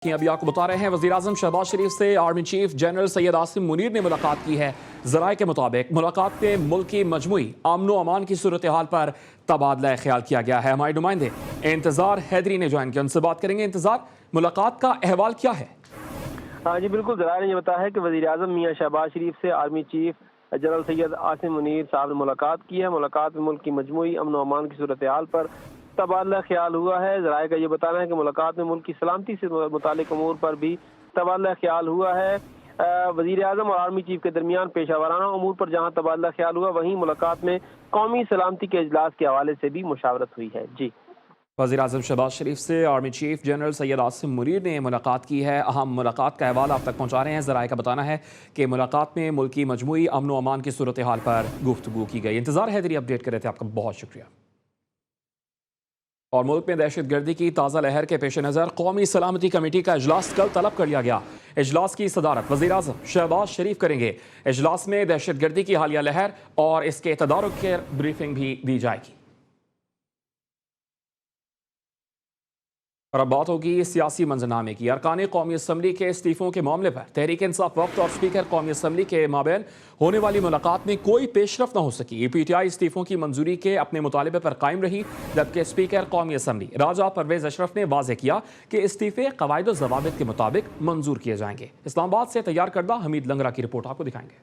कि अभी आपको बता रहे हैं वज़ीर-ए-आज़म शहबाज शरीफ से army chief general Syed Asim Munir ने मुलाकात की है। ज़राए के मुताबिक मुलाकात में मुल्क की मजमूई अमन व अमान की सूरत हाल पर तबादला ख्याल किया गया है। हमारे नुमाइंदे इंतज़ार हैदरी ने ज्वाइन किया, उनसे बात करेंगे। इंतज़ार, मुलाकात का अहवाल क्या है? हाँ जी बिल्कुल, ज़राए ने ये बताया है कि वज़ीर-ए-आज़म मियां शहबाज शरीफ से army chief general Syed Asim Munir साहब ने मुलाकात की है। मुलाकात में मुल्क की मजमूई अमन व अमान की सूरत हाल पर तबादला ख्याल हुआ है। ज़राए का ये बताना है कि मुलाकात में मुल्क की सलामती से मुतालिक अमूर पर भी तबादला ख्याल हुआ है। वज़ीर-ए-आज़म और आर्मी चीफ के दरमियान पेशा वाराना अमूर पर जहाँ तबादला ख्याल हुआ, वहीं मुलाकात में कौमी सलामती के इजलास के हवाले से भी मुशावरत हुई है। जी, वज़ीर-ए-आज़म शहबाज शरीफ से army chief general Syed Asim Munir ने मुलाकात की है। अहम मुलाकात का अहवाल आप तक पहुँचा रहे हैं। ज़राए का बताना है कि मुलाकात में मुल्क की मजमूई अमन व अमान की सूरत हाल पर गुफ्तगू की गई। इंतज़ार हैदरी अपडेट कर रहे थे, आपका बहुत शुक्रिया। और मुल्क में दहशतगर्दी की ताज़ा लहर के पेश नज़र कौमी सलामती कमेटी का इजलास कल तलब कर लिया गया। इजलास की सदारत वज़ीर-ए-आज़म शहबाज शरीफ करेंगे। इजलास में दहशतगर्दी की हालिया लहर और इसके तदारुक की ब्रीफिंग भी दी जाएगी। और अब बात होगी सियासी मंजरनामे की। अरकान कौमी असम्बली के इस्तीफों के मामले पर तहरीक इंसाफ वक्त और स्पीकर कौमी असम्बली के माबैन होने वाली मुलाकात में कोई पेशरफ न हो सकी। PTI इस्तीफों की मंजूरी के अपने मुतालबे पर कायम रही, जबकि स्पीकर कौमी असम्बली राजा परवेज अशरफ ने वाज़ेह किया कि इस्तीफे क़वाइद व ज़वाबित के मुताबिक मंजूर किए जाएंगे। इस्लामाबाद से तैयार करदा हमीद लंगरा की रिपोर्ट आपको दिखाएंगे।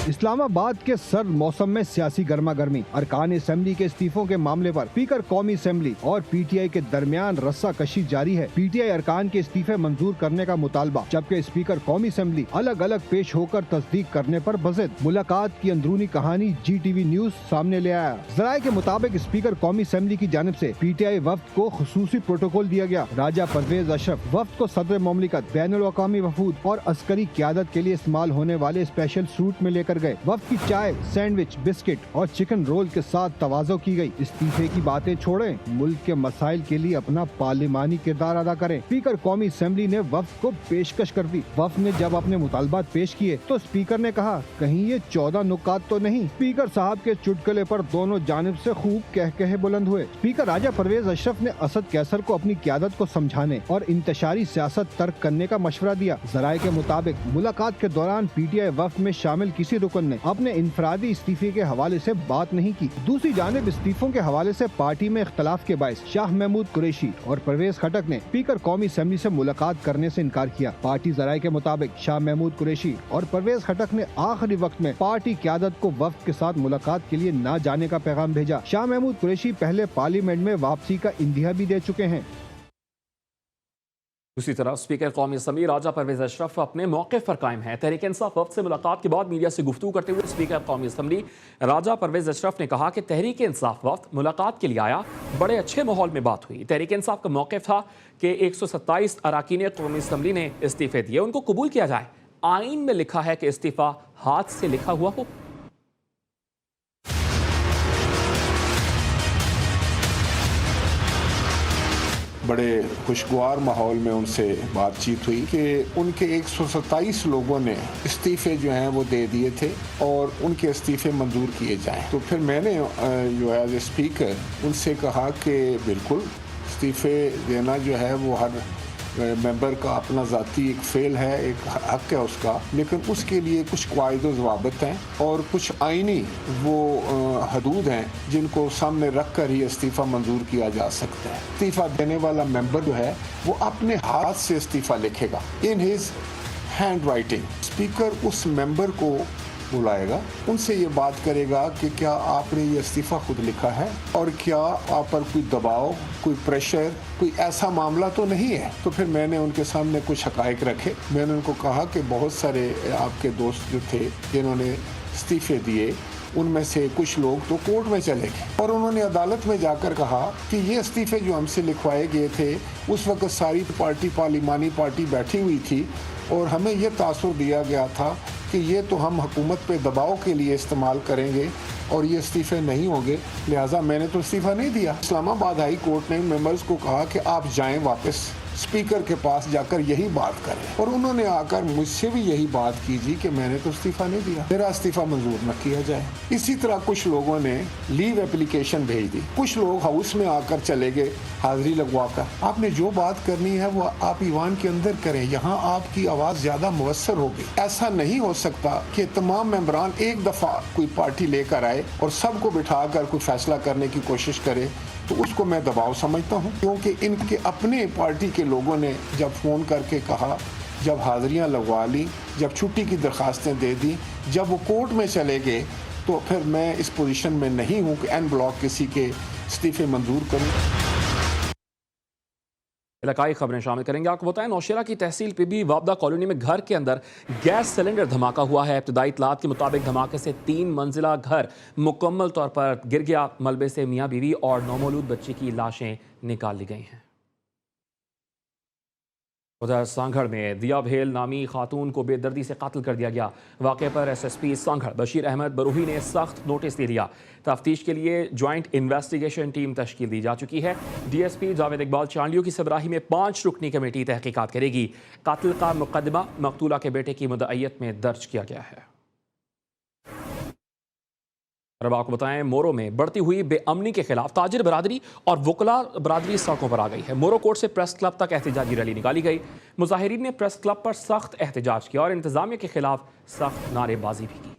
इस्लामाबाद के सर्द मौसम में सियासी गर्मा गर्मी। अरकान असेंबली के इस्तीफों के मामले पर स्पीकर कौमी असेंबली और PTI के दरमियान रस्सा कशी जारी है। PTI अरकान के इस्तीफे मंजूर करने का मुतालबा, जबकि स्पीकर कौमी असेंबली अलग अलग पेश होकर तस्दीक करने पर बज़िद। मुलाकात की अंदरूनी कहानी GTV न्यूज सामने ले आया। ज़राए के मुताबिक स्पीकर कौमी असेंबली की जानिब से PTI वफ्द को खुसूसी प्रोटोकॉल दिया गया। राजा परवेज अशरफ वफ्द को सदर ममलिकत, बैनुल अक़वामी वफूद और अस्करी क़यादत के लिए इस्तेमाल होने वाले स्पेशल सूट में लेकर गए। वफ्द की चाय, सैंडविच, बिस्किट और चिकन रोल के साथ तवाज़ो की गई। इस्तीफे की बातें छोड़ें, मुल्क के मसाइल के लिए अपना पार्लिमानी किरदार अदा करें। स्पीकर कौमी असेंबली ने वफ्द को पेशकश कर दी। वफ्द ने जब अपने मुतालबात पेश किए तो स्पीकर ने कहा, कहीं ये 14 नुकात तो नहीं। स्पीकर साहब के चुटकुले पर दोनों जानिब से खूब कह बुलंद हुए। स्पीकर राजा परवेज अशरफ ने असद कैसर को अपनी क़यादत को समझाने और इंतशारी सियासत तर्क करने का मशवरा दिया। ज़राए के मुताबिक मुलाकात के दौरान PTI वफ्द में शामिल किसी रुकन ने अपने इनफरादी इस्तीफे के हवाले से बात नहीं की। दूसरी जानिब इस्तीफों के हवाले से पार्टी में इख्तलाफ के बायस शाह महमूद कुरैशी और परवेज खटक ने स्पीकर कौमी असेंबली से मुलाकात करने से इनकार किया। पार्टी ज़राए के मुताबिक शाह महमूद कुरैशी और परवेज खटक ने आखिरी वक्त में पार्टी क़यादत को वफ्द के साथ मुलाकात के लिए न जाने का पैगाम भेजा। शाह महमूद कुरैशी पहले पार्लियामेंट में वापसी का इंदिया भी दे चुके हैं। दूसरी तरफ स्पीकर कौमी असम्बली राजा परवेज अशरफ अपने मौक़िफ़ पर कायम है। तहरीक इंसाफ वक्त से मुलाकात के बाद मीडिया से गुफ्तगू करते हुए स्पीकर कौमी असम्बली राजा परवेज अशरफ ने कहा कि तहरीक इंसाफ वक्त मुलाकात के लिए आया, बड़े अच्छे माहौल में बात हुई। तहरीक इंसाफ का मौक़िफ़ था कि 127 अरकान कौमी असम्बली ने इस्तीफे दिए, उनको कबूल किया जाए। आइन में लिखा है कि इस्तीफ़ा हाथ से लिखा हुआ हो। बड़े खुशगवार माहौल में उनसे बातचीत हुई कि उनके 127 लोगों ने इस्तीफे जो हैं वो दे दिए थे और उनके इस्तीफे मंजूर किए जाएं। तो फिर मैंने जो है एज ए स्पीकर उनसे कहा कि बिल्कुल इस्तीफे देना जो है वो हर मेंबर का अपना ज़ाती एक फ़ेल है, एक हक़ है उसका, लेकिन उसके लिए कुछ क़वाइद व ज़वाबित हैं और कुछ आइनी वो हदूद हैं जिनको सामने रख कर ही इस्तीफ़ा मंजूर किया जा सकता है। इस्तीफ़ा देने वाला मेंबर जो है वो अपने हाथ से इस्तीफ़ा लिखेगा in his hand writing. Speaker उस मेंबर को बुलाएगा, उनसे ये बात करेगा कि क्या आपने ये इस्तीफ़ा खुद लिखा है और क्या आप पर कोई दबाव, कोई प्रेशर, कोई ऐसा मामला तो नहीं है। तो फिर मैंने उनके सामने कुछ हक़ाइक़ रखे। मैंने उनको कहा कि बहुत सारे आपके दोस्त जो थे जिन्होंने इस्तीफ़े दिए, उनमें से कुछ लोग तो कोर्ट में चले गए और उन्होंने अदालत में जाकर कहा कि ये इस्तीफ़े जो हमसे लिखवाए गए थे, उस वक्त सारी पार्टी, पार्लिमानी पार्टी बैठी हुई थी और हमें यह तासुर दिया गया था कि ये तो हम हुकूमत पे दबाव के लिए इस्तेमाल करेंगे और ये इस्तीफ़े नहीं होंगे, लिहाजा मैंने तो इस्तीफ़ा नहीं दिया। इस्लामाबाद हाई कोर्ट ने मेंबर्स को कहा कि आप जाएं वापस स्पीकर के पास जाकर यही बात करें। और उन्होंने आकर मुझसे भी यही बात की जी कि मैंने तो इस्तीफा नहीं दिया, मेरा इस्तीफा मंजूर न किया जाए। इसी तरह कुछ लोगों ने लीव एप्लीकेशन भेज दी, कुछ लोग हाउस में आकर चले गए हाजिरी लगवाकर। आपने जो बात करनी है वो आप ईवान के अंदर करें, यहाँ आपकी आवाज़ ज़्यादा मुवस्सर होगी। ऐसा नहीं हो सकता कि तमाम मेंबरान एक दफ़ा कोई पार्टी लेकर आए और सबको बिठाकर कोई फैसला करने की कोशिश करे, तो उसको मैं दबाव समझता हूँ। क्योंकि इनके अपने पार्टी के लोगों ने जब फ़ोन करके कहा, जब हाजिरियाँ लगवा ली, जब छुट्टी की दरखास्तें दे दी, जब वो कोर्ट में चले गए, तो फिर मैं इस पोजीशन में नहीं हूँ कि एन ब्लॉक किसी के इस्तीफे मंजूर करूँ। इलाकाई खबरें शामिल करेंगे। आपको बताएं, नौशेरा की तहसील पीबी वाबदा कॉलोनी में घर के अंदर गैस सिलेंडर धमाका हुआ है। इब्तदाई इत्तलात के मुताबिक धमाके से 3 मंजिला घर मुकम्मल तौर पर गिर गया। मलबे से मियाँ बीवी और नौमौलूद बच्चे की लाशें निकाल ली गई हैं। उधर सांगड़ में दिया भेल नामी खातून को बेदर्दी से कत्ल कर दिया गया। वाक़े पर SSP सांगड़ बशीर अहमद बरूही ने सख्त नोटिस दे दिया। तफ्तीश के लिए ज्वाइंट इन्वेस्टिगेशन टीम तश्कील दी जा चुकी है। DSP जावेद इकबाल चांडियों की सरबराही में 5 रुकनी कमेटी तहकीकात करेगी। कत्ल का मुकदमा मकतूला के बेटे की मुद्दईयत में दर्ज किया गया है। अब आपको बताएं, मोरो में बढ़ती हुई बेअमनी के खिलाफ ताजिर बरादरी और वकला बरादरी सड़कों पर आ गई है। मोरो कोर्ट से प्रेस क्लब तक एहतजाजी रैली निकाली गई। मुजाहिरीन ने प्रेस क्लब पर सख्त एहतजाज किया और इंतजामिया के खिलाफ सख्त नारेबाजी भी की।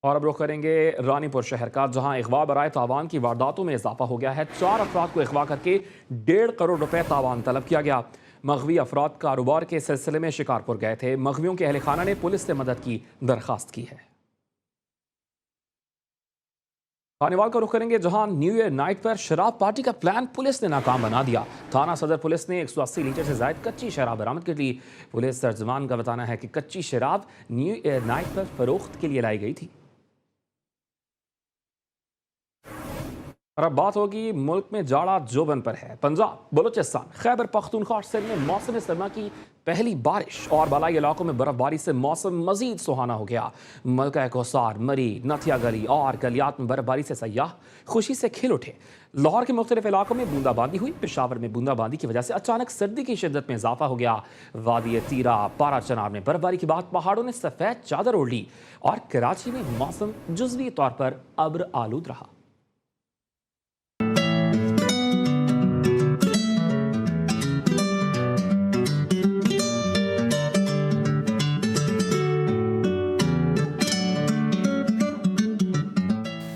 और अब रुख करेंगे रानीपुर शहर का, जहां अगवा बराए तावान की वारदातों में इजाफा हो गया है। 4 अफराद को अगवा करके 1.5 करोड़ रुपए तावान तलब किया गया। मगवी अफराद कारोबार के सिलसिले में शिकारपुर गए थे। मगवियों के अहल खाना ने पुलिस से मदद की दरखास्त की है। खानेवाल का रुख करेंगे, जहां न्यू ईयर नाइट पर शराब पार्टी का प्लान पुलिस ने नाकाम बना दिया। थाना सदर पुलिस ने 180 लीटर से ज्यादा कच्ची शराब बरामद कर ली। पुलिस तर्जुमान का बताना है कि कच्ची शराब न्यू ईयर नाइट पर फरोख्त के लिए लाई गई थी। और अब बात होगी मुल्क में जाड़ा जोबन पर है। पंजाब, बलूचिस्तान, खैबर पख्तूनख्वा और सिंध में मौसम सरमा की पहली बारिश और बालाई इलाकों में बर्फबारी से मौसम मजीद सुहाना हो गया। मलका कोसार, मरी, नथिया गली और गलियात में बर्फबारी से सयाह खुशी से खिल उठे। लाहौर के मुख्तलिफ इलाकों में बूंदाबांदी हुई। पेशावर में बूंदाबांदी की वजह से अचानक सर्दी की शिद्दत में इजाफा हो गया। वादी तीरा, पारा चनार में बर्फबारी के बाद पहाड़ों ने सफ़ेद चादर ओढ़ ली और कराची में मौसम जुज़वी तौर पर अब्र आलूद रहा।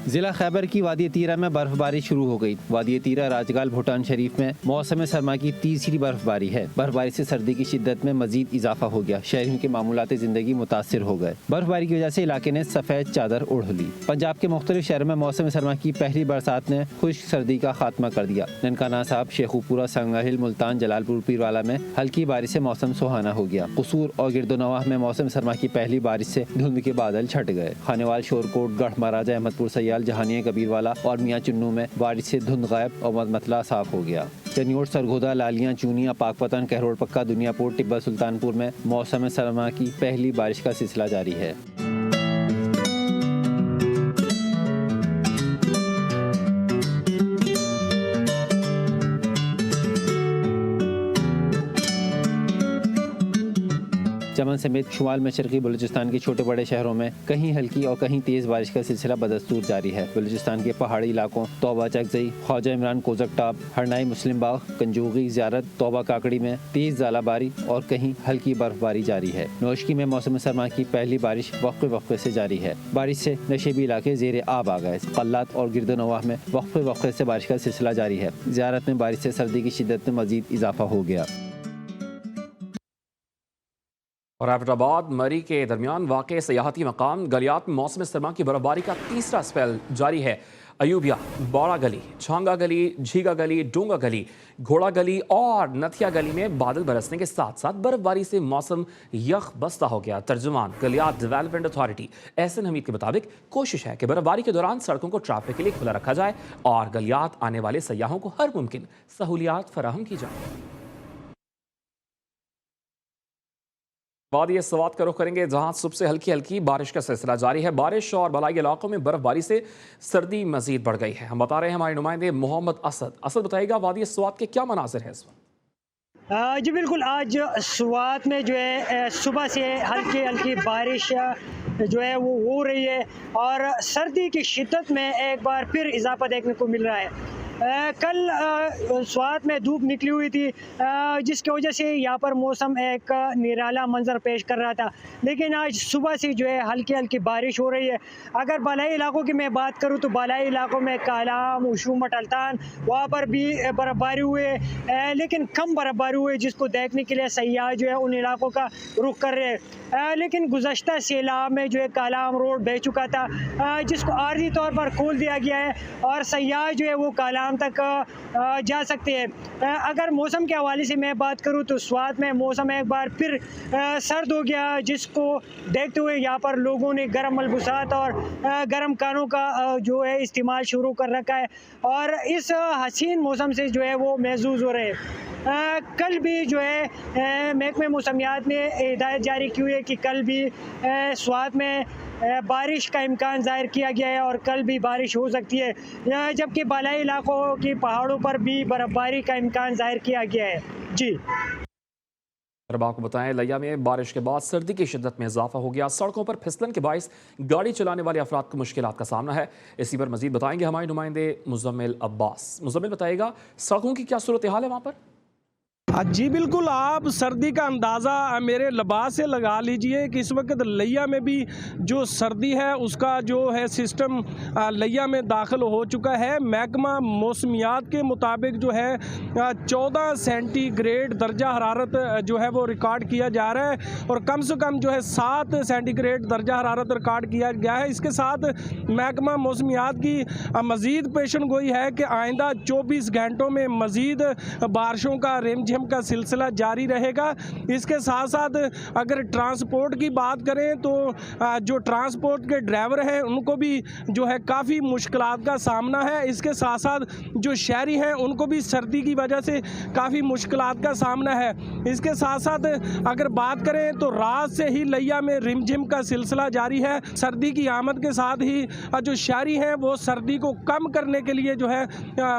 जिला खैबर की वादी तीरा में बर्फबारी शुरू हो गई। वादी तीरा, राजगाल, भूटान शरीफ में मौसम सरमा की तीसरी बर्फबारी है। बर्फबारी से सर्दी की शिद्दत में मजीद इजाफा हो गया। शहरियों के मामूलाती जिंदगी मुतासिर हो गए। बर्फबारी की वजह से इलाके ने सफेद चादर ओढ़ ली। पंजाब के मुख्तलिफ शहरों में मौसम सरमा की पहली बरसात ने खुश्क सर्दी का खात्मा कर दिया। ननकाना साहब, शेखुपुरा, संगाहिल, मुल्तान, जलालपुर, पीरवाला में हल्की बारिश से मौसम सुहाना हो गया। कसूर और गिरदोनवाह में मौसम सरमा की पहली बारिश से धुंध के बादल छट गए। खानेवाल, शोरकोट, गढ़ महाराजा, अहमदपुर, सयाल, जहानिया, कबीरवाला और मियाँ चुन्नू में बारिश से धुंध गायब और मतला साफ हो गया। चनियोट, सरगोदा, लालियां, चूनिया, पाकपतन, कहरोड़ पक्का, दुनियापुर, टिब्बा, सुल्तानपुर में मौसम सरमा की पहली बारिश का सिलसिला जारी है। चमन समेत शुमाल मशरकी बलूचिस्तान के छोटे बड़े शहरों में कहीं हल्की और कहीं तेज बारिश का सिलसिला बदस्तूर जारी है। बलूचिस्तान के पहाड़ी इलाकों तौबा, चकजई, ख्वाजा इमरान, कोजक टाप, हरनाई, मुस्लिम बाग, कंजूगी, ज़ियारत, तौबा, काकड़ी में तेज ज़ालाबारी और कहीं हल्की बर्फबारी जारी है। नौशकी में मौसम सरमा की पहली बारिश वक्फे वक्फे से जारी है। बारिश से नशेबी इलाके ज़ेरे आब आ गए। कल्लात और गिरदोनवाह में वक्फे वक्फे से बारिश का सिलसिला जारी है। ज़ियारत में बारिश से सर्दी की शिद्दत में मजीद इजाफा हो गया। और एबटाबाद मरी के दरमियान वाक़ सयाहती मकाम गलियात में मौसम सरमा की बर्फबारी का तीसरा स्पेल जारी है। अयूबिया, बाड़ा गली, छांगा गली, झीगा गली, डोंगा गली, घोड़ा गली और नथिया गली में बादल बरसने के साथ साथ बर्फबारी से मौसम यख बस्ता हो गया। तर्जुमान गलियात डेवलपमेंट अथॉरिटी एहसन हमीद के मुताबिक कोशिश है कि बर्फबारी के दौरान सड़कों को ट्रैफिक के लिए खुला रखा जाए और गलियात आने वाले सयाहों को हर मुमकिन सहूलियात फराहम की जाए। वादी स्वात का रुख करेंगे, जहां सुबह से हल्की हल्की बारिश का सिलसिला जारी है। बारिश और बलाई इलाकों में बर्फबारी से सर्दी मजीद बढ़ गई है। हम बता रहे हैं हमारे नुमाइंदे मोहम्मद असद बताइएगा वादी स्वात के क्या मनाजिर है इस वक्त। जी बिल्कुल, आज स्वात में जो है सुबह से हल्की हल्की बारिश जो है वो हो रही है और सर्दी की शिद्दत में एक बार फिर इजाफा देखने को मिल रहा है। कल स्वात में धूप निकली हुई थी, जिसकी वजह से यहाँ पर मौसम एक निराला मंजर पेश कर रहा था, लेकिन आज सुबह से जो है हल्की हल्की बारिश हो रही है। अगर बालाई इलाकों की मैं बात करूँ तो बालाई इलाकों में कालाम, उशूमट, अल्तान वहाँ पर भी बर्फ़बारी हुई है, लेकिन कम बर्फ़बारी हुई, जिसको देखने के लिए सयाह जो है उन इलाकों का रुख कर रहे हैं। लेकिन गुज़श्ता सैलाब में जो है कालाम रोड बह चुका था, जिसको आर्जी तौर पर खोल दिया गया है और सयाह जो है वो कालाम तक जा सकते हैं। अगर मौसम के हवाले से मैं बात करूं तो स्वात में मौसम एक बार फिर सर्द हो गया, जिसको देखते हुए यहाँ पर लोगों ने गर्म मलबूसात और गर्म खानों का जो है इस्तेमाल शुरू कर रखा है और इस हसीन मौसम से जो है वो महसूस हो रहे हैं। कल भी जो है महकमे मौसमियात ने हिदायत जारी की हुई है कि कल भी स्वात में बारिश का इम्कान ज़ाहिर किया गया है और कल भी बारिश हो सकती है, जबकि बालाई इलाकों की पहाड़ों पर भी बर्फबारी का इम्कान ज़ाहिर किया गया है। जी अब आपको बताएं, लिया में बारिश के बाद सर्दी की शिद्दत में इजाफा हो गया। सड़कों पर फिसलन के बाइस गाड़ी चलाने वाले अफराद को मुश्किलात का सामना है। इसी पर मजीद बताएंगे हमारे नुमाइंदे मुजम्मिल अब्बास। मुजम्मिल बताइएगा सड़कों की क्या सूरत हाल है वहाँ पर। जी बिल्कुल, आप सर्दी का अंदाज़ा मेरे लिबास से लगा लीजिए कि इस वक्त लिया में भी जो सर्दी है उसका जो है सिस्टम लिया में दाखिल हो चुका है। महकमा मौसमियात के मुताबिक जो है 14 सेंटीग्रेड दर्जा हरारत जो है वो रिकॉर्ड किया जा रहा है और कम से कम जो है 7 सेंटीग्रेड दर्जा हरारत रिकॉर्ड किया गया है। इसके साथ महकमा मौसमियात की मज़ीद पेशन गोई है कि आइंदा 24 घंटों में मज़ीद बारिशों का रिमझिम का सिलसिला जारी रहेगा। इसके साथ साथ अगर ट्रांसपोर्ट की बात करें तो जो ट्रांसपोर्ट के ड्राइवर हैं उनको भी जो है काफ़ी मुश्किलात का सामना है। इसके साथ साथ जो शहरी हैं उनको भी सर्दी की वजह से काफ़ी मुश्किलात का सामना है। इसके साथ साथ अगर बात करें तो रात से ही लिया में रिमझिम का सिलसिला जारी है। सर्दी की आमद के साथ ही जो शहरी हैं वो सर्दी को कम करने के लिए जो है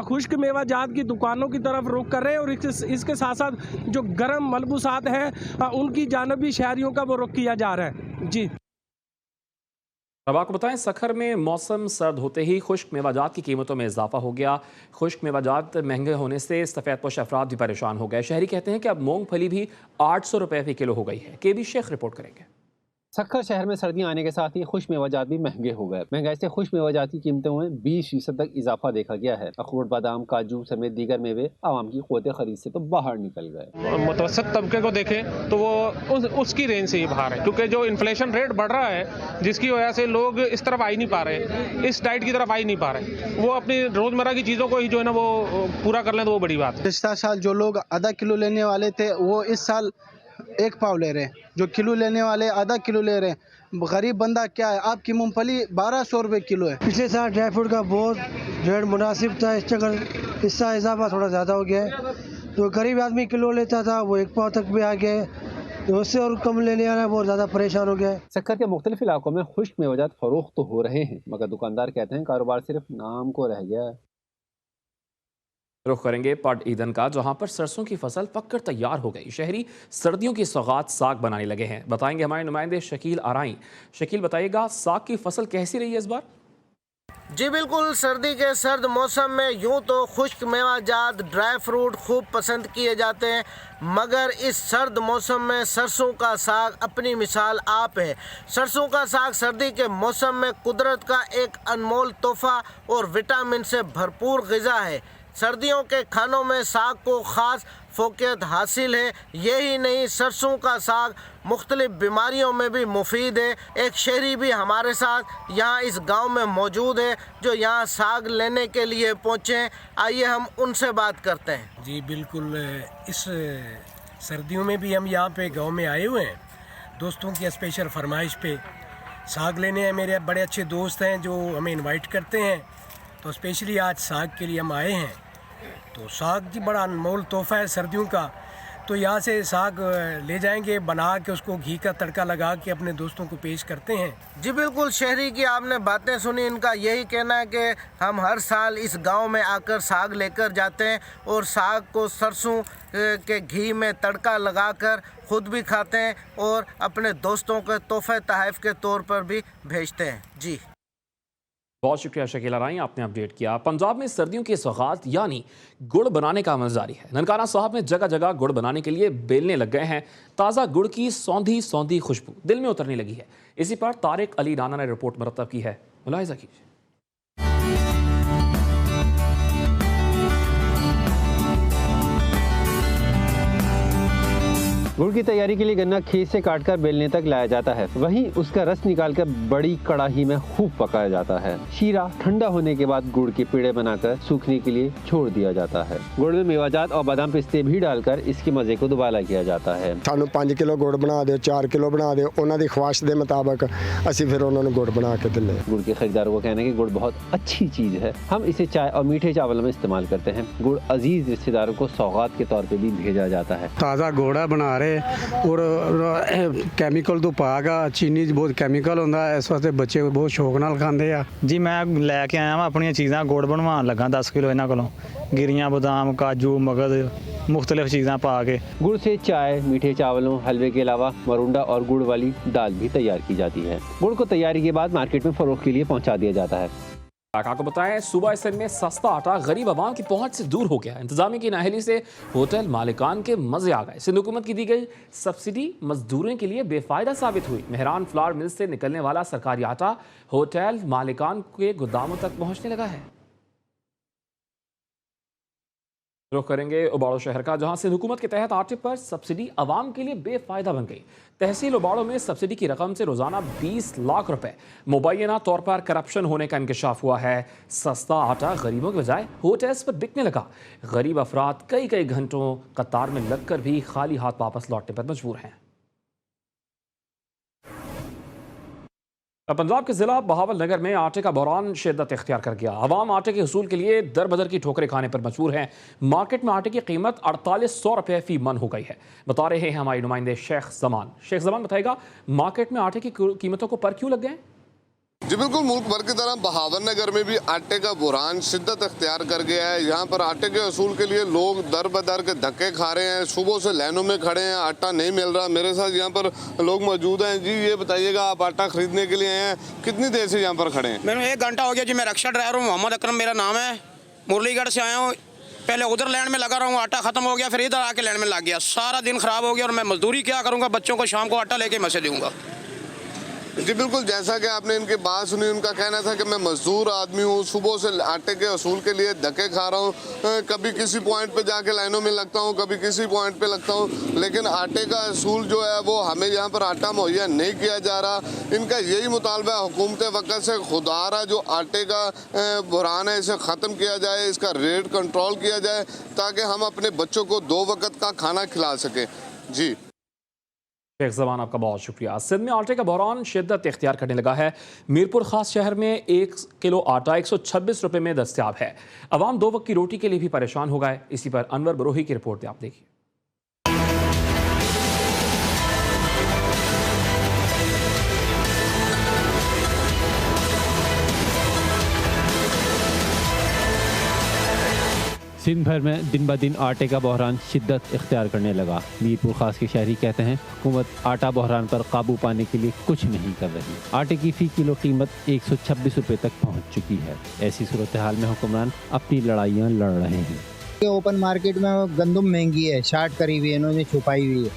खुश्क मेवाजात की दुकानों की तरफ रुख कर रहे हैं और इसके साथ साथ जो गर्म मलबूसात हैं उनकी जानिब भी शहरियों का वो रुख किया जा रहा है। जी अब आपको बताएं, सखर में मौसम सर्द होते ही खुश्क मेवाजात की कीमतों में इजाफा हो गया। खुश्क मेवाजात महंगे होने से सफ़ेद पोश अफराद भी परेशान हो गए। शहरी कहते हैं कि अब मूंगफली भी 800 रुपये फी किलो हो गई है। KB शेख रिपोर्ट करेंगे। सखर शहर में सर्दियां आने के साथ ही खुश मेवाजात भी महंगे हो गए। महंगाई से खुश मेवाजात की कीमतों में 20% तक इजाफा देखा गया है। अखरोट, बादाम, काजू समेत दीगर मेवे आवाम की क़ुव्वत खरीद से तो बाहर निकल गए। मुतवस्सित तबके को देखें तो वो उसकी रेंज से ही बाहर है, क्योंकि जो इन्फ्लेशन रेट बढ़ रहा है जिसकी वजह से लोग इस तरफ आ ही नहीं पा रहे, इस डाइट की तरफ आ ही नहीं पा रहे। वो अपनी रोज़मर्रा की चीज़ों को ही जो है ना वो पूरा कर लें तो वो बड़ी बात है। पिछला साल जो लोग आधा किलो लेने वाले थे वो इस साल 1 पाव ले रहे हैं, जो किलो लेने वाले आधा किलो ले रहे हैं। गरीब बंदा क्या है, आपकी मूंगफली 1200 रुपये किलो है। पिछले साल ड्राई फ्रूट का बहुत रेट मुनासिब था, इस जगह इसका इजाफा थोड़ा ज़्यादा हो गया है। जो गरीब आदमी किलो लेता था वो 1 पाव तक भी आ गया है, तो उससे और कम लेने वाला बहुत ज़्यादा परेशान हो गया है। सखर के मुख्तलिफ इलाकों में खुश्क मेवाजात फरोख्त तो हो रहे हैं, मगर दुकानदार कहते हैं कारोबार सिर्फ नाम को रह गया है। रुख करेंगे पट ईदन का, जहां पर सरसों की फसल पककर तैयार हो गई। शहरी सर्दियों की सौगात साग बनाने लगे हैं। बताएंगे हमारे नुमाइंदे शकील आराई। शकील बताइएगा साग की फसल कैसी रही है इस बार। जी बिल्कुल, सर्दी के सर्द मौसम में यूं तो खुश्क मेवाजात ड्राई फ्रूट खूब पसंद किए जाते हैं, मगर इस सर्द मौसम में सरसों का साग अपनी मिसाल आप है। सरसों का साग सर्दी के मौसम में कुदरत का एक अनमोल तोहफा और विटामिन से भरपूर ग़िज़ा है। सर्दियों के खानों में साग को ख़ास फ़ोकियत हासिल है। यही नहीं, सरसों का साग मुख्तलिफ बीमारियों में भी मुफीद है। एक शहरी भी हमारे साथ यहाँ इस गांव में मौजूद है जो यहाँ साग लेने के लिए पहुँचे। आइए हम उनसे बात करते हैं। जी बिल्कुल, इस सर्दियों में भी हम यहाँ पे गांव में आए हुए हैं, दोस्तों की स्पेशल फरमाइश पे साग लेने हैं। मेरे बड़े अच्छे दोस्त हैं जो हमें इनवाइट करते हैं, तो स्पेशली आज साग के लिए हम आए हैं। तो साग जी बड़ा अनमोल तोहफा है सर्दियों का। तो यहाँ से साग ले जाएंगे, बना के उसको घी का तड़का लगा के अपने दोस्तों को पेश करते हैं। जी बिल्कुल, शहरी की आपने बातें सुनी। इनका यही कहना है कि हम हर साल इस गांव में आकर साग लेकर जाते हैं और साग को सरसों के घी में तड़का लगाकर खुद भी खाते हैं और अपने दोस्तों के तोहफे तहफ़ के तौर पर भी भेजते हैं। जी बहुत शुक्रिया शकीला राई, आपने अपडेट किया। पंजाब में सर्दियों की सौगात यानी गुड़ बनाने का अमल जारी है। ननकाना साहब में जगह जगह गुड़ बनाने के लिए बेलने लग गए हैं। ताज़ा गुड़ की सौंधी सौंधी खुशबू दिल में उतरने लगी है। इसी पर तारिक अली राना ने रिपोर्ट मरतब की है, मुलाहिजा कीजिए। गुड़ की तैयारी के लिए गन्ना खेत से काटकर बेलने तक लाया जाता है, वहीं उसका रस निकालकर बड़ी कड़ाही में खूब पकाया जाता है। शीरा ठंडा होने के बाद गुड़ के पेड़े बनाकर सूखने के लिए छोड़ दिया जाता है। गुड़ में मेवाजात और बादाम पिस्ते भी डालकर इसके मजे को दुबाला किया जाता है। सानू 5 किलो गुड़ बना दो, 4 किलो बना दो, उन्होंने दी ख्वाहिश के मुताबिक असी फिर उन्होंने गुड़ बना के दिले। गुड़ के खरीदारों को कहना है कि गुड़ बहुत अच्छी चीज है, हम इसे चाय और मीठे चावल में इस्तेमाल करते हैं। गुड़ अजीज रिश्तेदारों को सौगात के तौर पर भी भेजा जाता है। ताज़ा गुड़ बना रहे और कैमिकल तो पागा, चीनी बहुत कैमिकल होता है, इस वास्ते बच्चे बहुत शौक नाल खांदे आ। जी मैं लैके आया वां अपनी चीज़ां गुड़ बनवान लगा 10 किलो इन्हां कोलों, गिरियां बादाम काजू मगज मुख्तलिफ चीज़ां पा के। गुड़ से चाय, मीठे चावलों, हलवे के अलावा मरुंडा और गुड़ वाली दाल भी तैयार की जाती है। गुड़ को तैयारी के बाद मार्केट में फरोख्त के लिए पहुंचा दिया जाता है। आपको बताएं, सूबा सिंध में सस्ता आटा गरीब आवाम की पहुंच से दूर हो गया। इंतजामिया की नाअहली से होटल मालिकान के मजे आ गए। सिंध हुकूमत की दी गई सब्सिडी मजदूरों के लिए बेफायदा साबित हुई। मेहरान फ्लावर मिल से निकलने वाला सरकारी आटा होटल मालिकान के गोदामों तक पहुंचने लगा है। रुख करेंगे उबाड़ो शहर का, जहां सिंध हुकूमत के तहत आटे पर सब्सिडी आवाम के लिए बेफायदा बन गई। तहसील उबाड़ो में सब्सिडी की रकम से रोजाना 20 लाख रुपए मुबैना तौर पर करप्शन होने का इंकशाफ हुआ है। सस्ता आटा गरीबों के बजाय होटल्स पर बिकने लगा। गरीब अफराद कई कई घंटों कतार में लगकर भी खाली हाथ वापस लौटने पर मजबूर हैं। पंजाब के जिला बहावल नगर में आटे का बहरान शिद्दत इख्तियार कर गया। आवाम आटे के हसूल के लिए दर बदर की ठोकरें खाने पर मजबूर हैं। मार्केट में आटे की कीमत 4800 रुपये फी मन हो गई है। बता रहे हैं हमारे नुमाइंदे शेख जमान बताएगा मार्केट में आटे की कीमतों को पर क्यों लग गए। जी बिल्कुल, मुल्क भर की तरह बहावर नगर में भी आटे का बुरहान शिद्दत इख्तियार कर गया है। यहाँ पर आटे के असूल के लिए लोग दर बदर के धक्के खा रहे हैं। सुबह से लाइनों में खड़े हैं, आटा नहीं मिल रहा। मेरे साथ यहाँ पर लोग मौजूद हैं। जी ये बताइएगा, आप आटा खरीदने के लिए आए हैं, कितनी देर से यहाँ पर खड़े हैं? मैंने 1 घंटा हो गया जी। मैं रिक्शा ड्राइवर हूँ, मोहम्मद अकरम मेरा नाम है, मुरलीगढ़ से आया हूँ। पहले उधर लाइन में लगा रहा हूँ, आटा खत्म हो गया, फिर इधर आके लाइन में लग गया। सारा दिन खराब हो गया और मैं मजदूरी क्या करूँगा, बच्चों को शाम को आटा लेके मैसे दूँगा। जी बिल्कुल, जैसा कि आपने इनकी बात सुनी, उनका कहना था कि मैं मजदूर आदमी हूँ, सुबह से आटे के असूल के लिए धक्के खा रहा हूँ। कभी किसी पॉइंट पे जाके लाइनों में लगता हूँ, कभी किसी पॉइंट पे लगता हूँ, लेकिन आटे का असूल जो है वो हमें यहाँ पर आटा मुहैया नहीं किया जा रहा। इनका यही मुतालबा है हुकूमत वक्त से, खुदारा जो आटे का बुरहान है इसे ख़त्म किया जाए, इसका रेट कंट्रोल किया जाए ताकि हम अपने बच्चों को 2 वक्त का खाना खिला सकें। जी शेख जमान, आपका बहुत शुक्रिया। सिंध में आटे का बहरान शिद्दत इख्तियार करने लगा है। मीरपुर खास शहर में 1 किलो आटा 126 रुपये में दस्तयाब है। अवाम 2 वक्त की रोटी के लिए भी परेशान हो गए। इसी पर अनवर बरोही की रिपोर्ट आप देखिए। सिंध भर में दिन ब दिन आटे का बहरान शिद्दत इख्तियार करने लगा। मीरपुर खास के शहरी कहते हैं हुकूमत आटा बहरान पर काबू पाने के लिए कुछ नहीं कर रही। आटे की फी किलो कीमत 126 रुपये तक पहुंच चुकी है। ऐसी सूरत हाल में हुक्मरान अपनी लड़ाइयाँ लड़ रहे हैं। ओपन मार्केट में गंदम महंगी है, 60 करी हुई है, इन्होंने छुपाई हुई है।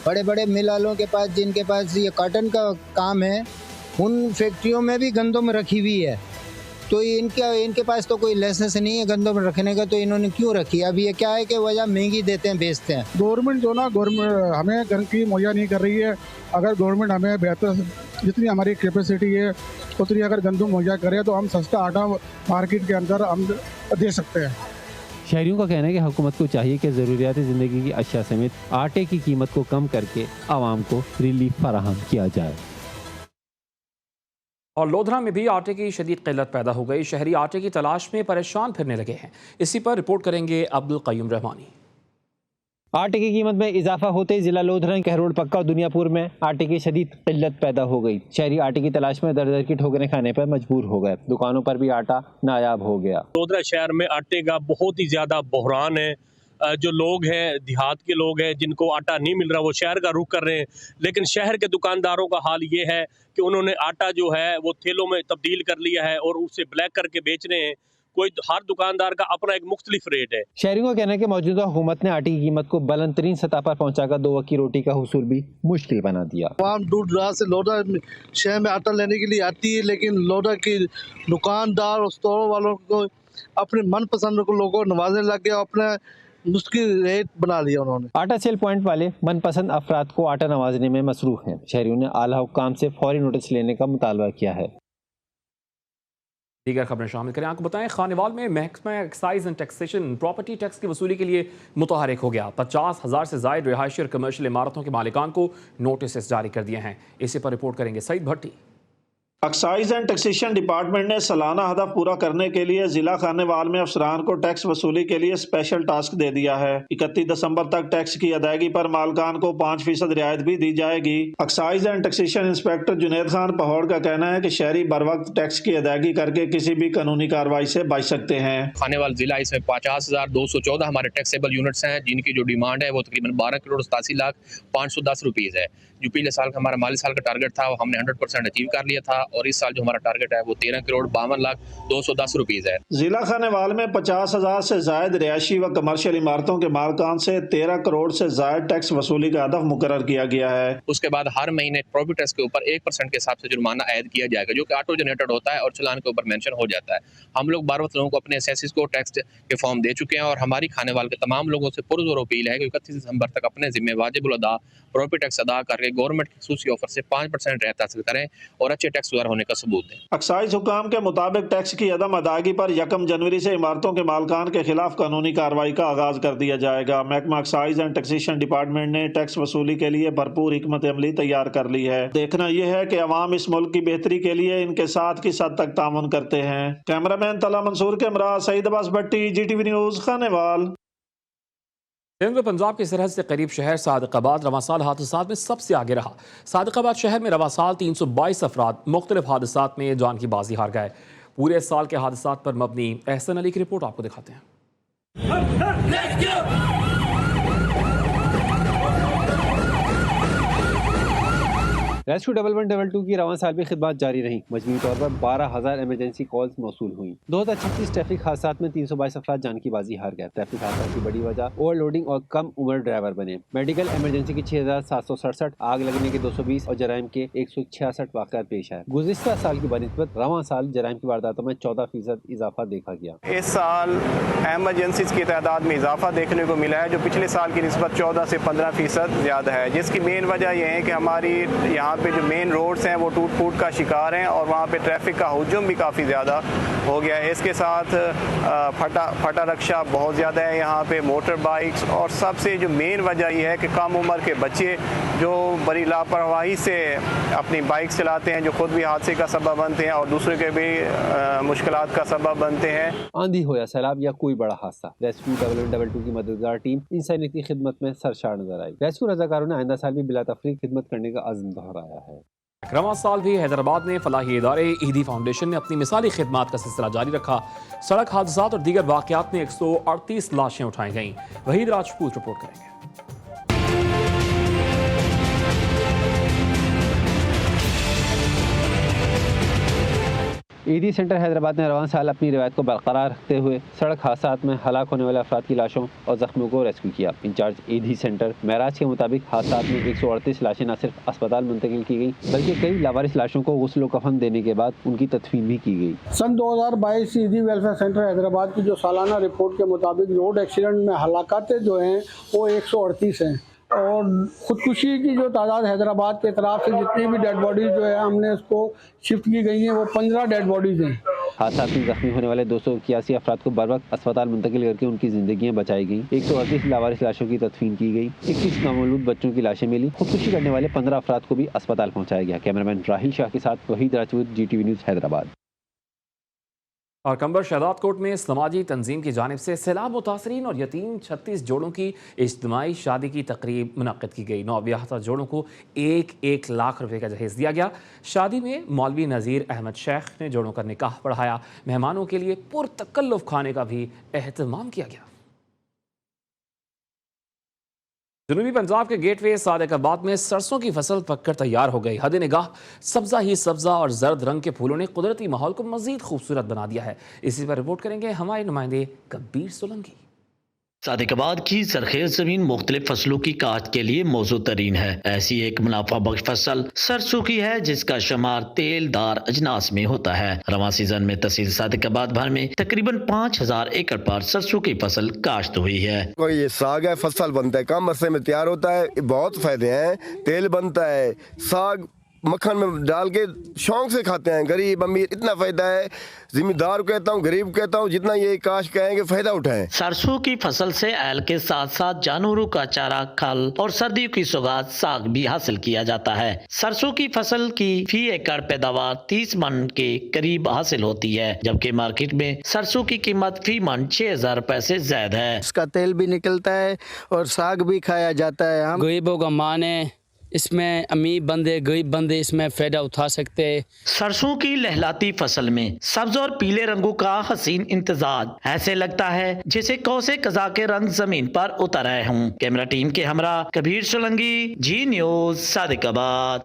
बड़े बड़े मिल वालों के पास, जिनके पास ये कॉटन का काम है, उन फैक्ट्रियों में भी गंदम रखी हुई है। तो इनके पास तो कोई लाइसेंस नहीं है गंदम रखने का, तो इन्होंने क्यों रखी? अब ये क्या है कि वजह महंगी देते हैं, बेचते हैं। गवर्नमेंट जो ना हमें घर की मुहैया नहीं कर रही है। अगर गवर्नमेंट हमें बेहतर, जितनी हमारी कैपेसिटी है उतनी अगर गंदम मुहैया करे तो हम सस्ता आटा मार्केट के अंदर हम दे सकते हैं। शहरियों का कहना है कि हुकूमत को चाहिए कि ज़रूरियात ज़िंदगी की अशिया समेत आटे की कीमत को कम करके आवाम को रिलीफ फराहम किया जाए। और लोधरा में भी आटे की शदीद किल्लत पैदा हो गई। शहरी आटे की तलाश में परेशान फिरने लगे हैं। इसी पर रिपोर्ट करेंगे अब्दुल कय्यूम रहमानी। आटे की कीमत में इजाफा होते ही जिला लोधरा, कहरोड़ पक्का और दुनियापुर में आटे की शदीद किल्लत पैदा हो गई। शहरी आटे की तलाश में दर दर की ठोकरें खाने पर मजबूर हो गए। दुकानों पर भी आटा नायाब हो गया। लोधरा शहर में आटे का बहुत ही ज्यादा बहरान है। जो लोग हैं, देहात के लोग हैं, जिनको आटा नहीं मिल रहा, वो शहर का रुख कर रहे हैं। लेकिन शहर के दुकानदारों का हाल ये है कि उन्होंने आटा जो है वो थैलों में तब्दील कर लिया है और उसे ब्लैक करके बेच रहे हैं। कोई हर दुकानदार का अपना एक मुख्तलिफ रेट है। शहरियों का कहना है कि मौजूदा हुकूमत ने आटे की कीमत को बुलंद तरीन सतह पर पहुंचाकर 2 वक्त की रोटी का हुसूल भी मुश्किल बना दिया। आवाम दूर दराज से लोधरा शहर में आटा लेने के लिए आती है, लेकिन लोधरा की दुकानदार और स्टोर वालों को अपने मनपसंद को लोगों को नवाजने लग गया, अपना मुश्किल रेट बना लिया उन्होंने। आटा सेल पॉइंट वाले मनपसंद अफराद को आटा नवाजने में मसरूफ हैं। शहरियों ने आला हुक्काम से फौरी नोटिस लेने का मुतालबा किया है। दीगर खबरें शामिल करें। आपको बताएं, खानेवाल में महकमा excise and taxation property tax की वसूली के लिए मुतहरिक हो गया। 50,000 से ज़ायद रिहायशी और कमर्शियल इमारतों के मालिकान को नोटिस जारी कर दिए हैं। इसी पर रिपोर्ट करेंगे सईद भट्टी। एक्साइज एंड टैक्सेशन डिपार्टमेंट ने सालाना हदफ पूरा करने के लिए जिला खानेवाल में अफसरान को टैक्स वसूली के लिए स्पेशल टास्क दे दिया है। 31 दिसंबर तक टैक्स की अदायगी पर मालकान को 5% रियायत भी दी जाएगी। Excise and taxation inspector Juned Khan Pahaur का कहना है कि शहरी बर वक्त टैक्स की अदायगी करके किसी भी कानूनी कार्रवाई से बच सकते हैं। खानेवाल जिला इसमें 50,214 हमारे टैक्सेबल यूनिट्स हैं, जिनकी जो डिमांड है वो तकरीबन 12,87,510 रुपीज़ है। जो पिछले साल का हमारा माली साल का टारगेट था वो हमने 100% अचीव कर लिया था और इस साल जो हमारा टारगेट है वो 13,52,210 रुपीज़ है। जिला खानेवाल में 50,000 से जायद रिहायशी व कमर्शियल इमारतों के मालकान से 13 करोड़ से जायद टैक्स वसूली का हदफ मुकर्रर किया गया है। उसके बाद हर महीने प्रॉपर्टी टैक्स के ऊपर 1% के हिसाब से जुर्माना ऐड किया जाएगा, जो कि ऑटो जनरेटेड होता है और चालान के ऊपर मेंशन हो जाता है। हम लोग बार बार लोगों को अपने असेसिस को टैक्स के फॉर्म दे चुके हैं और हमारी खानेवाल के तमाम लोगों से पुरजोर अपील है कि 31 दिसंबर तक अपने जिम्मे वाजिबुल अदा प्रॉपर्टी टैक्स अदा करके गवर्नमेंट की खसूसी ऑफर से 5% रियायत हासिल करें और अच्छे टैक्स गुजार होने का सबूत दें। एक्साइज हुकाम के मुताबिक टैक्स की अदम अदायगी पर 1 जनवरी से इमारतों के मालकान के खिलाफ कानूनी कार्रवाई का आगाज कर दिया जाएगा। महकमा एक्साइज एंड टैक्सेशन डिपार्टमेंट ने टैक्स वसूली के लिए भरपूर हिकमत अमली तैयार कर ली है। देखना यह है कि अवाम इस मुल्क की बेहतरी के लिए इनके साथ किस हद तक तामुन करते हैं। कैमरामैन तला मंसूर के हमरा सईद अब्बास भट्टी, GTV न्यूज़, खानेवाल। सिंध व पंजाब की सरहद से करीब शहर सादिकाबाद रवां साल हादसात में सबसे आगे रहा। सादिकाबाद शहर में रवां साल 322 अफराद मुख्तलिफ हादसात में जान की बाजी हार गए। पूरे साल के हादसात पर मबनी एहसन अली की रिपोर्ट आपको दिखाते हैं। रेस्क्यू 1112 की रवां साल भी खिदमत जारी रही। मजमूई तौर पर 12,000 एमरजेंसी कॉल्स मौसूल हुई। 2036 ट्रैफिक हादसात में 322 अफराद जान की बाजी हार गए। ट्रैफिक हादसा की बड़ी वजह ओवरलोडिंग और कम उम्र ड्राइवर बने। मेडिकल इमरजेंसी की 6,767, आग लगने के 220 और जराइम के 166 वाक़यात पेश आए। गुज़िश्ता साल की बनिस्बत रवां साल जराइम की वारदातों में 14% इजाफा देखा गया। इस साल एमरजेंसीज की तादाद में इजाफा देखने को मिला है, जो पिछले साल की निस्बत 14 से 15% ज़्यादा है, जिसकी मेन वजह यह है कि हमारी यहाँ पे जो मेन रोड्स हैं वो टूट फूट का शिकार हैं और वहाँ पे ट्रैफिक का हुजूम भी काफ़ी ज़्यादा हो गया है। इसके साथ फटा रक्षा बहुत ज़्यादा है यहाँ पे, मोटर बाइक्स, और सबसे जो मेन वजह यह है कि कम उम्र के बच्चे जो बड़ी लापरवाही से अपनी बाइक चलाते हैं, जो खुद भी हादसे का सबब बनते हैं और दूसरे के भी मुश्किलात का सबब बनते हैं। आंधी हो या सैलाब या कोई बड़ा हादसा, रेस्क्यू 1112 की मददगार टीम इंसानियत की खिदमत में सरशार नजर आई। रेस्क्यू रजाकारों ने आइंदा साल भी बिला तफरीक खिदमत करने का अज़्म दोहराया है। रवां साल भी हैदराबाद में फलाही इदारे ईदी फाउंडेशन ने अपनी मिसाली खिदमात का सिलसिला जारी रखा। सड़क हादसात और दीगर वाक़यात में 138 लाशें उठाई गईं। वहीद राजपूत रिपोर्ट करेंगे। ईदी सेंटर हैदराबाद ने रवां साल अपनी रिवायत को बरकरार रखते हुए सड़क हादसात में हलाक होने वाले अफराद की लाशों और जख्मियों को रेस्क्यू किया। इंचार्ज ईदी सेंटर महराज के मुताबिक हादसात में 138 लाशें न सिर्फ अस्पताल मुंतकिल की गई, बल्कि कई लावारिस लाशों को गुस्ल कफन देने के बाद उनकी तदफीन भी की गई। सन 2022 ईदी वेलफेयर सेंटर हैदराबाद की जो सालाना रिपोर्ट के मुताबिक रोड एक्सीडेंट में हलाकातें जो हैं वो 138 हैं और ख़ुदकुशी की जो तादाद हैदराबाद के तरफ से जितनी भी डेड बॉडीज़ जो है हमने उसको शिफ्ट की गई हैं वो 15 डेड बॉडीज़ हैं। हादसा में जख्मी होने वाले 281 अफराद को बर वक्त अस्पताल मुंतकिल करके उनकी जिंदगियां बचाई गई। 138 लावारिस लाशों की तदफीन की गई। 21 नामौलूद बच्चों की लाशें मिली। खुदकुशी करने वाले 15 अफराद को भी अस्पताल पहुंचाया गया। कैमरामैन राहिल शाह के साथ वहीद राजपूत, GTV न्यूज़, हैदराबाद। और कंबर शहदादकोट में समाजी तंजीम की जानिब से सैलाब मुतासरीन और यतीम 36 जोड़ों की इज्तिमाई शादी की तकरीब मुनक्किद की गई। 9 ब्याहता जोड़ों को 1-1 लाख रुपए का जहेज दिया गया। शादी में मौलवी नज़ीर अहमद शेख ने जोड़ों का निकाह पढ़ाया। मेहमानों के लिए पुरतकल्लुफ़ खाने का भी एहतमाम किया गया। जनूबी पंजाब के गेटवे सादिकाबाद में सरसों की फसल पककर तैयार हो गई। हद निगाह सब्जा ही सब्जा और जर्द रंग के फूलों ने कुदरती माहौल को मजीद खूबसूरत बना दिया है। इसी पर रिपोर्ट करेंगे हमारे नुमाइंदे कबीर सोलंकी। सादिकाबाद की सरखेज जमीन मुख्तलिफ फसलों की काश्त के लिए मौजूद तरीन है। ऐसी एक मुनाफा बख्श फसल सरसों की है जिसका शुमार तेलदार अजनास में होता है। रवां सीजन में तहसील सादिकाबाद भर में तकरीबन 5000 एकड़ पर सरसों की फसल काश्त हुई है। कोई ये साग है, फसल बनता है, कम अरसे में तैयार होता है, बहुत फायदे हैं। तेल बनता है, साग मक्खन में डाल के शौक से खाते हैं। गरीब अमीर इतना फायदा है। जिम्मेदार कहता हूँ, गरीब कहता हूँ, जितना ये काश कहेंगे फायदा उठाएं। सरसों की फसल से ऐल के साथ साथ जानवरों का चारा, खल और सर्दियों की सौगात साग भी हासिल किया जाता है। सरसों की फसल की फी एकड़ पैदावार 30 मन के करीब हासिल होती है, जबकि मार्केट में सरसों की कीमत फी मन 6000 रुपए से ज्यादा है। इसका तेल भी निकलता है और साग भी खाया जाता है। हम गरीबों का मान है, इसमें अमीर बंदे गरीब बंदे इसमें फायदा उठा सकते हैं। सरसों की लहलाती फसल में सब्ज और पीले रंगों का हसीन इम्तजाज, ऐसे लगता है जैसे कौसे कज़ा के रंग जमीन पर उतर आए हों। कैमरा टीम के हमरा कबीर सोलंकी, जी न्यूज़ सादिकाबाद।